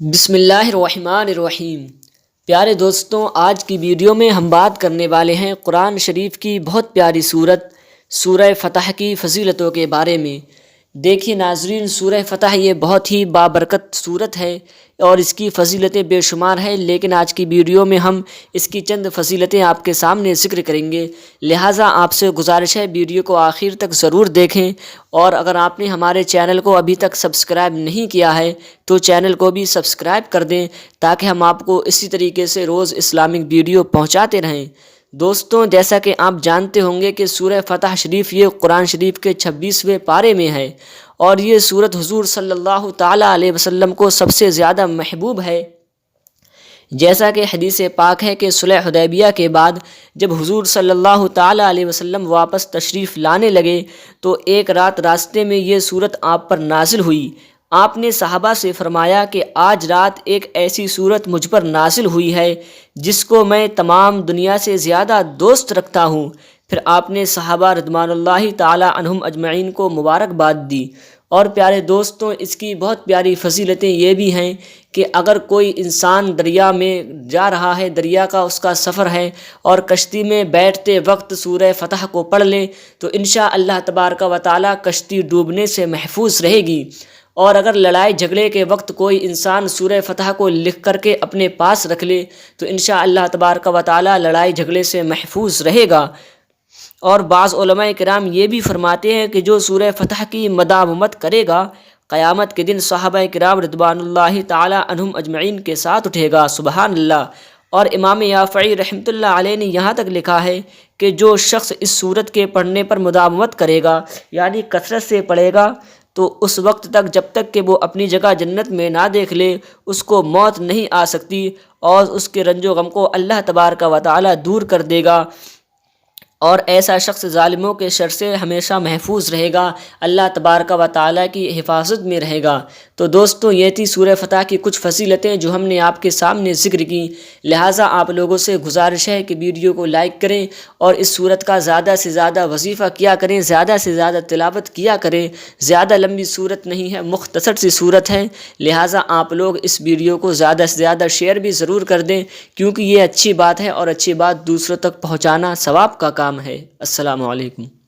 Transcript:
بسم اللہ الرحمن الرحیم۔ پیارے دوستوں، آج کی ویڈیو میں ہم بات کرنے والے ہیں قرآن شریف کی بہت پیاری سورت سورہ فتح کی فضیلتوں کے بارے میں۔ دیکھیے ناظرین، سورہ فتح یہ بہت ہی بابرکت سورت ہے اور اس کی فضیلتیں بے شمار ہیں، لیکن آج کی ویڈیو میں ہم اس کی چند فضیلتیں آپ کے سامنے ذکر کریں گے، لہٰذا آپ سے گزارش ہے ویڈیو کو آخر تک ضرور دیکھیں، اور اگر آپ نے ہمارے چینل کو ابھی تک سبسکرائب نہیں کیا ہے تو چینل کو بھی سبسکرائب کر دیں تاکہ ہم آپ کو اسی طریقے سے روز اسلامک ویڈیو پہنچاتے رہیں۔ دوستوں، جیسا کہ آپ جانتے ہوں گے کہ سورہ فتح شریف یہ قرآن شریف کے 26ویں پارے میں ہے، اور یہ سورت حضور صلی اللہ تعالیٰ علیہ وسلم کو سب سے زیادہ محبوب ہے۔ جیسا کہ حدیث پاک ہے کہ صلح حدیبیہ کے بعد جب حضور صلی اللہ تعالیٰ علیہ وسلم واپس تشریف لانے لگے تو ایک رات راستے میں یہ سورت آپ پر نازل ہوئی۔ آپ نے صحابہ سے فرمایا کہ آج رات ایک ایسی سورت مجھ پر نازل ہوئی ہے جس کو میں تمام دنیا سے زیادہ دوست رکھتا ہوں۔ پھر آپ نے صحابہ رضوان اللہ تعالیٰ عنہم اجمعین کو مبارکباد دی۔ اور پیارے دوستوں، اس کی بہت پیاری فضیلتیں یہ بھی ہیں کہ اگر کوئی انسان دریا میں جا رہا ہے، دریا کا اس کا سفر ہے، اور کشتی میں بیٹھتے وقت سورہ فتح کو پڑھ لے تو انشاءاللہ تبارک و تعالیٰ کشتی ڈوبنے سے محفوظ رہے گی۔ اور اگر لڑائی جھگڑے کے وقت کوئی انسان سورہ فتح کو لکھ کر کے اپنے پاس رکھ لے تو انشاءاللہ تبارک و تعالیٰ لڑائی جھگڑے سے محفوظ رہے گا۔ اور بعض علماء کرام یہ بھی فرماتے ہیں کہ جو سورہ فتح کی مداومت کرے گا قیامت کے دن صحابہ کرام رضوان اللہ تعالیٰ عنہم اجمعین کے ساتھ اٹھے گا۔ سبحان اللہ۔ اور امام یافعی رحمۃ اللہ علیہ نے یہاں تک لکھا ہے کہ جو شخص اس سورت کے پڑھنے پر مداومت کرے گا، یعنی کثرت سے پڑھے گا، تو اس وقت تک جب تک کہ وہ اپنی جگہ جنت میں نہ دیکھ لے اس کو موت نہیں آ سکتی، اور اس کے رنج و غم کو اللہ تبارک و تعالیٰ دور کر دے گا، اور ایسا شخص ظالموں کے شر سے ہمیشہ محفوظ رہے گا، اللہ تبارک و تعالیٰ کی حفاظت میں رہے گا۔ تو دوستوں، یہ تھی سورہ فتح کی کچھ فضیلتیں جو ہم نے آپ کے سامنے ذکر کی، لہٰذا آپ لوگوں سے گزارش ہے کہ ویڈیو کو لائک کریں اور اس سورت کا زیادہ سے زیادہ وظیفہ کیا کریں، زیادہ سے زیادہ تلاوت کیا کریں۔ زیادہ لمبی سورت نہیں ہے، مختصر سی سورت ہے، لہٰذا آپ لوگ اس ویڈیو کو زیادہ سے زیادہ شیئر بھی ضرور کر دیں، کیونکہ یہ اچھی بات ہے اور اچھی بات دوسروں تک پہنچانا ثواب کا کام ہے۔ السلام علیکم۔